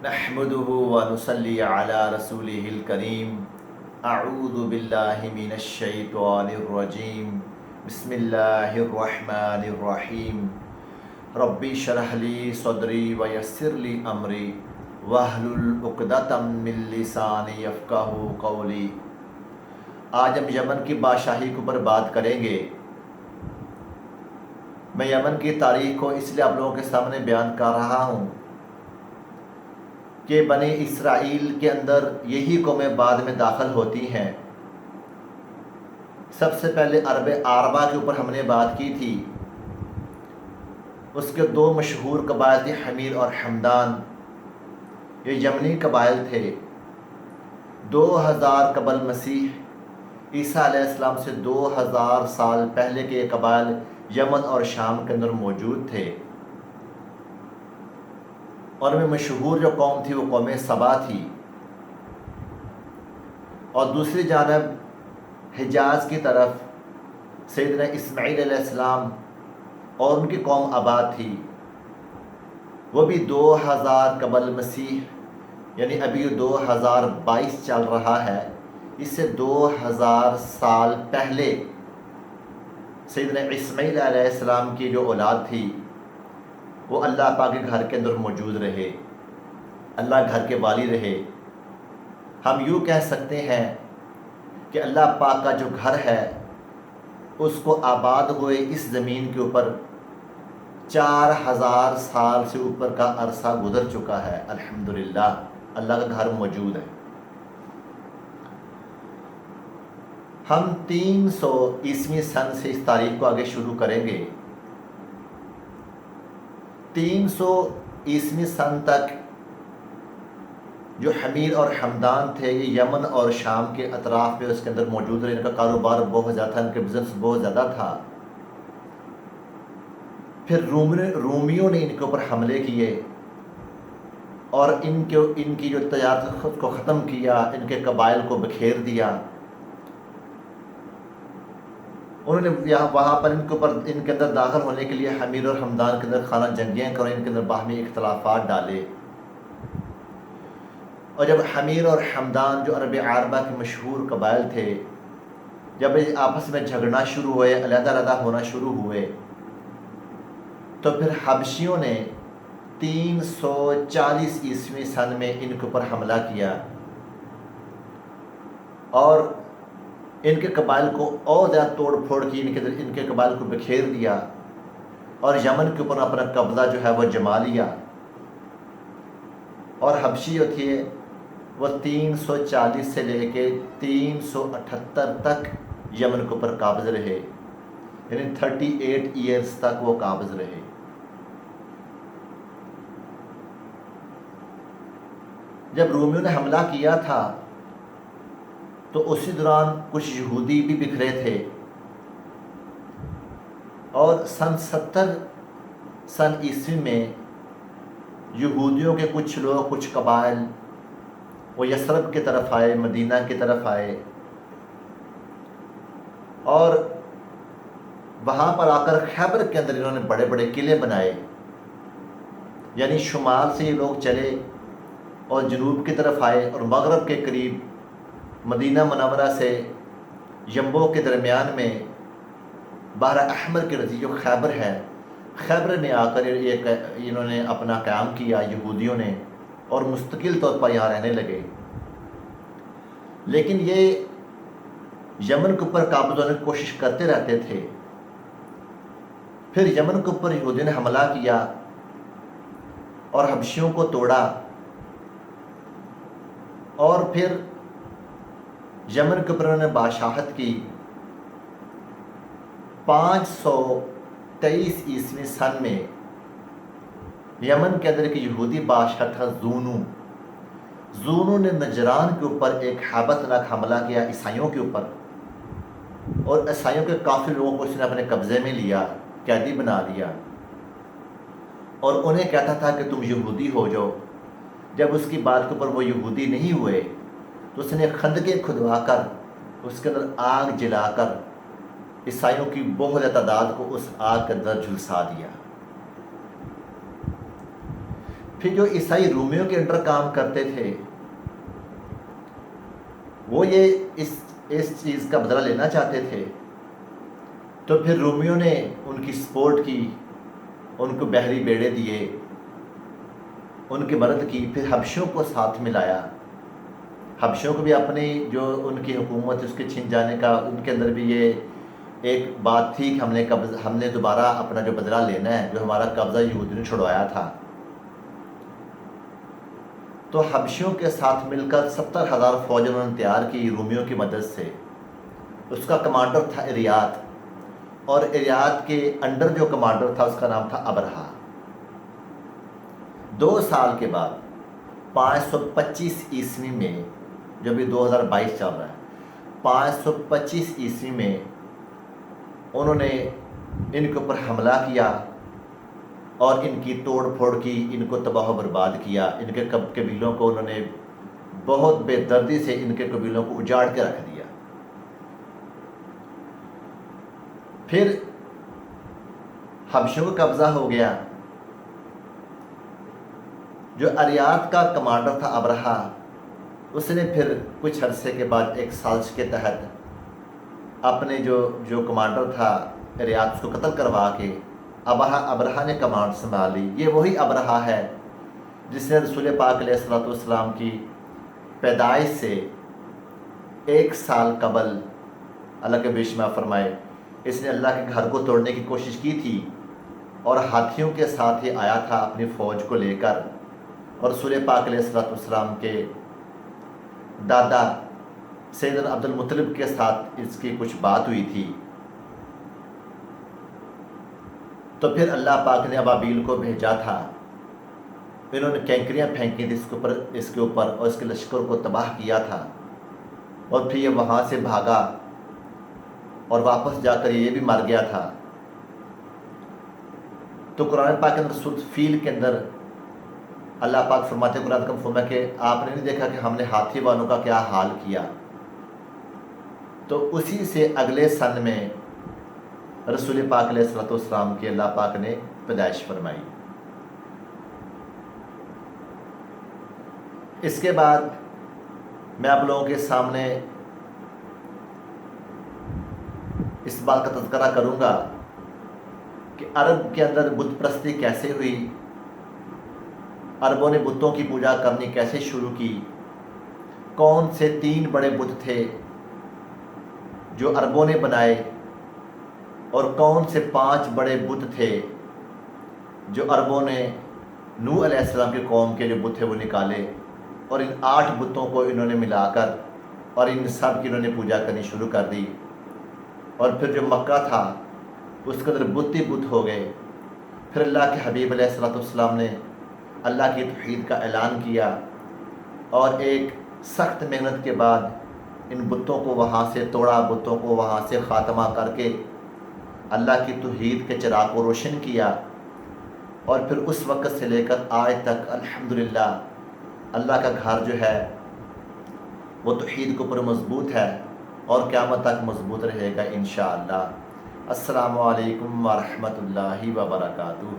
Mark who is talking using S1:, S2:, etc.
S1: نحمده ونصلي على رسوله الكريم اعوذ باللہ من الشیطان الرجیم بسم اللہ الرحمن الرحیم ربی اشرح لی صدری ویسر لی امری واحلل عقدۃ من لسانی یفقہوا قولی۔ آج ہم یمن کی بادشاہی کے اوپر بات کریں گے۔ میں یمن کی تاریخ کو اس لیے آپ لوگوں کے سامنے بیان کر رہا ہوں کہ بنی اسرائیل کے اندر یہی قومیں بعد میں داخل ہوتی ہیں۔ سب سے پہلے عرب عربہ کے اوپر ہم نے بات کی تھی۔ اس کے دو مشہور قبائل تھے، حمیر اور حمدان۔ یہ یمنی قبائل تھے۔ 2000 قبل مسیح عیسیٰ علیہ السلام سے 2000 سال پہلے کے یہ قبائل یمن اور شام کے اندر موجود تھے، اور میں مشہور جو قوم تھی وہ قوم سبا تھی۔ اور دوسری جانب حجاز کی طرف سیدنا اسماعیل علیہ السلام اور ان کی قوم آباد تھی۔ وہ بھی 2000 قبل مسیح، یعنی ابھی 2022 چل رہا ہے، اس سے 2000 سال پہلے سیدنا اسماعیل علیہ السلام کی جو اولاد تھی وہ اللہ پاک کے گھر کے اندر موجود رہے، اللہ گھر کے والی رہے۔ ہم یوں کہہ سکتے ہیں کہ اللہ پاک کا جو گھر ہے اس کو آباد ہوئے اس زمین کے اوپر 4000 سال سے اوپر کا عرصہ گزر چکا ہے۔ الحمدللہ اللہ کا گھر موجود ہے۔ ہم 300 عیسوی سن سے اس تاریخ کو آگے شروع کریں گے۔ 300 عیسوی سن تک جو حمیر اور حمدان تھے یہ یمن اور شام کے اطراف میں اس کے اندر موجود رہے۔ ان کا کاروبار بہت زیادہ تھا، ان کے بزنس بہت زیادہ تھا۔ پھر رومیوں نے ان کے اوپر حملے کیے اور ان کی جو تجارت خود کو ختم کیا، ان کے قبائل کو بکھیر دیا۔ انہوں نے وہاں پر ان کے اندر داخل ہونے کے لیے حمیر اور حمدان کے اندر خانہ جنگیاں کریں، ان کے اندر باہمی اختلافات ڈالے۔ اور جب حمیر اور حمدان جو عرب عربہ کے مشہور قبائل تھے، جب آپس میں جھگڑنا شروع ہوئے، علیحدہ علیحدہ ہونا شروع ہوئے، تو پھر حبشیوں نے 340 عیسوی سن میں ان کے اوپر حملہ کیا اور ان کے قبائل کو اور زیادہ توڑ پھوڑ کی، ان کے قبائل کو بکھیر دیا اور یمن کے اوپر اپنا قبضہ جو ہے وہ جما لیا۔ اور حبشی جو تھے وہ 340 سے لے کے 378 تک یمن کے اوپر قابض رہے، یعنی 38 ایئرز تک وہ قابض رہے۔ جب رومیوں نے حملہ کیا تھا تو اسی دوران کچھ یہودی بھی بکھرے تھے، اور سن 70 عیسوی میں یہودیوں کے کچھ لوگ، کچھ قبائل وہ یثرب کی طرف آئے، مدینہ کی طرف آئے، اور وہاں پر آ کر خیبر کے اندر انہوں نے بڑے بڑے قلعے بنائے۔ یعنی شمال سے یہ لوگ چلے اور جنوب کی طرف آئے، اور مغرب کے قریب مدینہ منورہ سے یمبو کے درمیان میں بحر احمر کے نزدیک جو خیبر ہے، خیبر میں آ کر انہوں نے اپنا قیام کیا یہودیوں نے، اور مستقل طور پر یہاں رہنے لگے۔ لیکن یہ یمن کے اوپر قابض ہونے کی کوشش کرتے رہتے تھے۔ پھر یمن کے اوپر یہودیوں نے حملہ کیا اور حبشیوں کو توڑا، اور پھر یمن کے اوپر انہوں نے بادشاہت کی۔ 523 عیسوی سن میں یمن کے اندر ایک یہودی بادشاہ تھا زونو نے نجران کے اوپر ایک ہیبتناک حملہ کیا، عیسائیوں کے اوپر، اور عیسائیوں کے کافی لوگوں کو اس نے اپنے قبضے میں لیا، قیدی بنا لیا، اور انہیں کہتا تھا کہ تم یہودی ہو جاؤ۔ جب اس کی بات کے اوپر وہ یہودی نہیں ہوئے تو اس نے خندقیں کھدوا کر اس کے اندر آگ جلا کر عیسائیوں کی بہت تعداد کو اس آگ کے اندر جھلسا دیا۔ پھر جو عیسائی رومیوں کے انڈر کام کرتے تھے وہ یہ اس چیز کا بدلہ لینا چاہتے تھے، تو پھر رومیوں نے ان کی سپورٹ کی، ان کو بحری بیڑے دیے، ان کی مدد کی، پھر حبشوں کو ساتھ ملایا۔ حبشوں کو بھی اپنی جو ان کی حکومت اس کے چھن جانے کا ان کے اندر بھی یہ ایک بات تھی کہ ہم نے دوبارہ اپنا جو بدلہ لینا ہے، جو ہمارا قبضہ یہودیوں نے چھڑوایا تھا۔ تو حبشیوں کے ساتھ مل کر 70,000 فوج انہوں نے تیار کی رومیوں کی مدد سے۔ اس کا کمانڈر تھا اریات، اور اریات کے انڈر جو کمانڈر تھا اس کا نام تھا ابرہا۔ 2 سال کے بعد 525 عیسوی میں، جو بھی 2022 چل رہا ہے، 525 عیسوی میں انہوں نے ان کے اوپر حملہ کیا اور ان کی توڑ پھوڑ کی، ان کو تباہ و برباد کیا۔ ان کے قبیلوں کو انہوں نے بہت بے دردی سے ان کے قبیلوں کو اجاڑ کے رکھ دیا۔ پھر حبشوں کا قبضہ ہو گیا۔ جو اریات کا کمانڈر تھا ابرہا، اس نے پھر کچھ عرصے کے بعد ایک سازش کے تحت اپنے جو کمانڈر تھا اریات، اس کو قتل کروا کے ابرہا نے کمانڈ سنبھال لی۔ یہ وہی ابرہا ہے جس نے رسول پاک علیہ الصلوۃ والسلام کی پیدائش سے 1 سال قبل، اللہ کے بشما فرمائے، اس نے اللہ کے گھر کو توڑنے کی کوشش کی تھی اور ہاتھیوں کے ساتھ ہی آیا تھا اپنی فوج کو لے کر، اور رسول پاک علیہ الصلوۃ والسلام کے دادا سیدنا عبد المطلب کے ساتھ اس کی کچھ بات ہوئی تھی۔ تو پھر اللہ پاک نے ابابیل کو بھیجا تھا، انہوں نے کینکریاں پھینکی تھی اس کے اوپر اور اس کے لشکر کو تباہ کیا تھا، اور پھر یہ وہاں سے بھاگا اور واپس جا کر یہ بھی مر گیا تھا۔ تو قرآن پاک کے اندر سورۃ فیل کے اندر اللہ پاک فرماتے ہیں، قرآن کا فرمایا کہ آپ نے نہیں دیکھا کہ ہم نے ہاتھی والوں کا کیا حال کیا۔ تو اسی سے اگلے سن میں رسول پاک علیہ الصلوۃ والسلام کی اللہ پاک نے پیدائش فرمائی۔ اس کے بعد میں آپ لوگوں کے سامنے اس بات کا تذکرہ کروں گا کہ عرب کے اندر بت پرستی کیسے ہوئی، عربوں نے بتوں کی پوجا کرنی کیسے شروع کی، کون سے 3 بڑے بت تھے جو عربوں نے بنائے، اور کون سے 5 بڑے بت تھے جو عربوں نے نوح علیہ السلام کی قوم کے جو بت تھے وہ نکالے، اور ان 8 بتوں کو انہوں نے ملا کر اور ان سب کی انہوں نے پوجا کرنی شروع کر دی۔ اور پھر جو مکہ تھا اس کے اندر بت ہی بت ہو گئے۔ پھر اللہ کے حبیب علیہ الصلوۃ والسلام نے اللہ کی توحید کا اعلان کیا، اور ایک سخت محنت کے بعد ان بتوں کو وہاں سے توڑا، بتوں کو وہاں سے خاتمہ کر کے اللہ کی توحید کے چراغ کو روشن کیا، اور پھر اس وقت سے لے کر آج تک الحمدللہ اللہ کا گھر جو ہے وہ توحید کے اوپر مضبوط ہے اور قیامت تک مضبوط رہے گا انشاءاللہ۔ السلام علیکم ورحمۃ اللہ وبرکاتہ۔